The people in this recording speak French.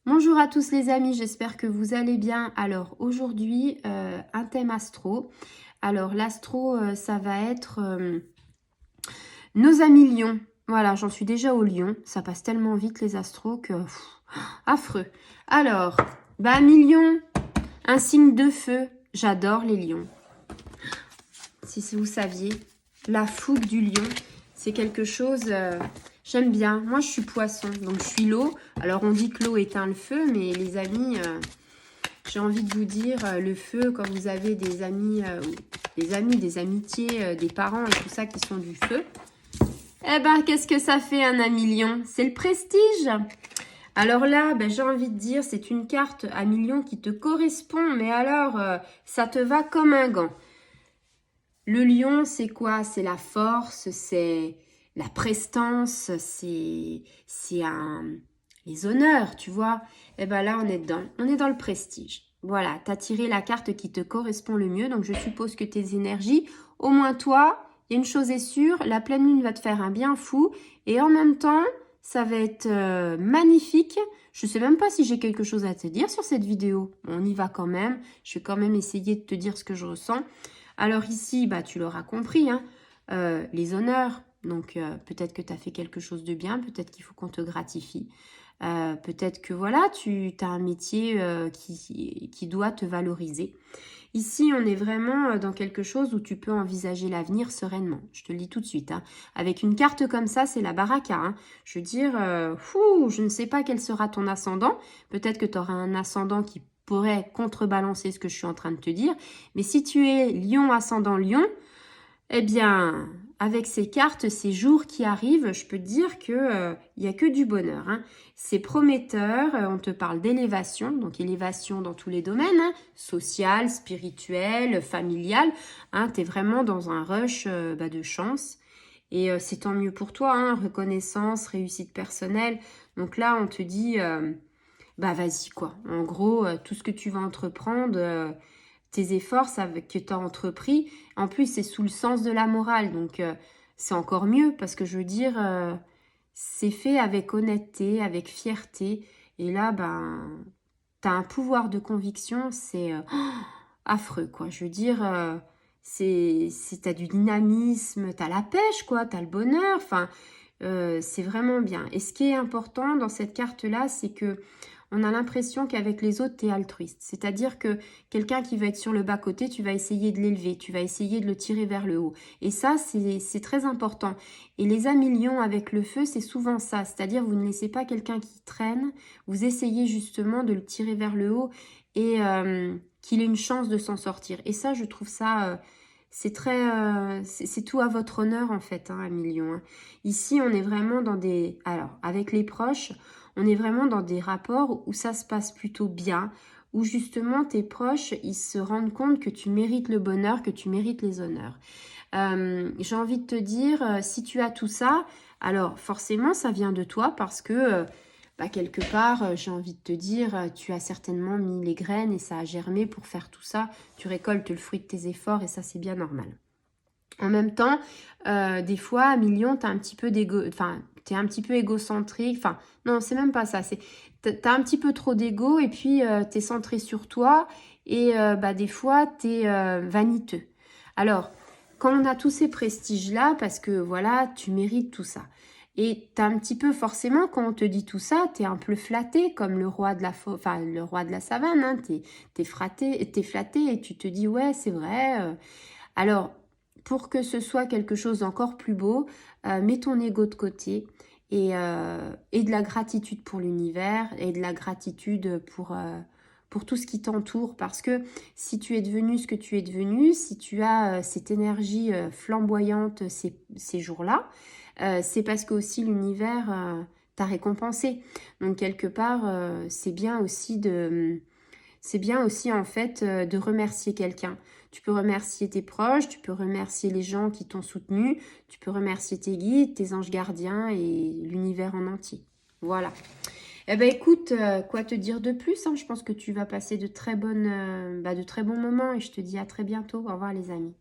Bonjour à tous les amis, j'espère que vous allez bien. Alors aujourd'hui, un thème astro. Alors l'astro, ça va être nos amis lions. Voilà, j'en suis déjà au lion. Ça passe tellement vite les astros que... affreux. Alors, amis lions, un signe de feu. J'adore les lions. Si vous saviez, la fougue du lion, c'est quelque chose... j'aime bien. Moi, je suis poisson, donc je suis l'eau. Alors, on dit que l'eau éteint le feu, mais les amis, j'ai envie de vous dire, le feu, quand vous avez des amis, des amitiés, des parents et tout ça qui sont du feu, eh ben, qu'est-ce que ça fait un ami lion? C'est le prestige. Alors là, j'ai envie de dire, c'est une carte à million qui te correspond, mais alors, ça te va comme un gant. Le lion, c'est quoi? C'est la force, c'est la prestance, c'est les honneurs, tu vois. Et ben là, on est dedans. On est dans le prestige. Voilà, tu as tiré la carte qui te correspond le mieux. Donc, je suppose que tes énergies, au moins toi, il y a une chose est sûre, la pleine lune va te faire un bien fou. Et en même temps, ça va être magnifique. Je ne sais même pas si j'ai quelque chose à te dire sur cette vidéo. On y va quand même. Je vais quand même essayer de te dire ce que je ressens. Alors ici, tu l'auras compris, hein, les honneurs. Donc peut-être que tu as fait quelque chose de bien, peut-être qu'il faut qu'on te gratifie. Peut-être que voilà, tu as un métier qui doit te valoriser. Ici, on est vraiment dans quelque chose où tu peux envisager l'avenir sereinement. Je te le dis tout de suite. Hein. Avec une carte comme ça, c'est la baraka. Hein. Je veux dire, je ne sais pas quel sera ton ascendant. Peut-être que tu auras un ascendant qui pourrait contrebalancer ce que je suis en train de te dire. Mais si tu es lion ascendant lion, eh bien, avec ces cartes, ces jours qui arrivent, je peux te dire que il n'y a que du bonheur. Hein. C'est prometteur, on te parle d'élévation, donc élévation dans tous les domaines, hein, social, spirituel, familial. Hein, tu es vraiment dans un rush de chance. Et c'est tant mieux pour toi, hein, reconnaissance, réussite personnelle. Donc là, on te dit, vas-y quoi. En gros, tout ce que tu vas entreprendre, tes efforts que tu as entrepris, en plus c'est sous le sens de la morale, donc c'est encore mieux parce que je veux dire, c'est fait avec honnêteté, avec fierté, et là, tu as un pouvoir de conviction, c'est affreux quoi. Je veux dire, t'as du dynamisme, t'as la pêche quoi, t'as le bonheur, enfin, c'est vraiment bien. Et ce qui est important dans cette carte-là, c'est que on a l'impression qu'avec les autres, tu es altruiste. C'est-à-dire que quelqu'un qui va être sur le bas-côté, tu vas essayer de l'élever, tu vas essayer de le tirer vers le haut. Et ça, c'est très important. Et les amis lions avec le feu, c'est souvent ça. C'est-à-dire vous ne laissez pas quelqu'un qui traîne, vous essayez justement de le tirer vers le haut et qu'il ait une chance de s'en sortir. Et ça, je trouve ça... c'est tout à votre honneur en fait, hein, amis lions. Hein. Ici, on est vraiment dans des... Alors, avec les proches, on est vraiment dans des rapports où ça se passe plutôt bien, où justement tes proches, ils se rendent compte que tu mérites le bonheur, que tu mérites les honneurs. J'ai envie de te dire, si tu as tout ça, alors forcément ça vient de toi parce que quelque part, j'ai envie de te dire, tu as certainement mis les graines et ça a germé pour faire tout ça. Tu récoltes le fruit de tes efforts et ça c'est bien normal. En même temps, des fois, à million, t'as un petit peu d'égo, enfin, t'es un petit peu égocentrique. Enfin, non, c'est même pas ça. T'as un petit peu trop d'ego et puis t'es centré sur toi et des fois, t'es vaniteux. Alors, quand on a tous ces prestiges-là, parce que voilà, tu mérites tout ça. Et t'as un petit peu, forcément, quand on te dit tout ça, t'es un peu flatté, comme le roi de le roi de la savane. Hein, t'es flatté et tu te dis, ouais, c'est vrai. Alors, pour que ce soit quelque chose d'encore plus beau, mets ton ego de côté et de la gratitude pour l'univers et de la gratitude pour tout ce qui t'entoure. Parce que si tu es devenu ce que tu es devenu, si tu as cette énergie flamboyante ces jours-là, c'est parce que aussi l'univers t'a récompensé. Donc quelque part, c'est bien aussi en fait de remercier quelqu'un. Tu peux remercier tes proches, tu peux remercier les gens qui t'ont soutenu, tu peux remercier tes guides, tes anges gardiens et l'univers en entier. Voilà. Eh ben écoute, quoi te dire de plus, hein. Je pense que tu vas passer de très bons moments et je te dis à très bientôt. Au revoir les amis.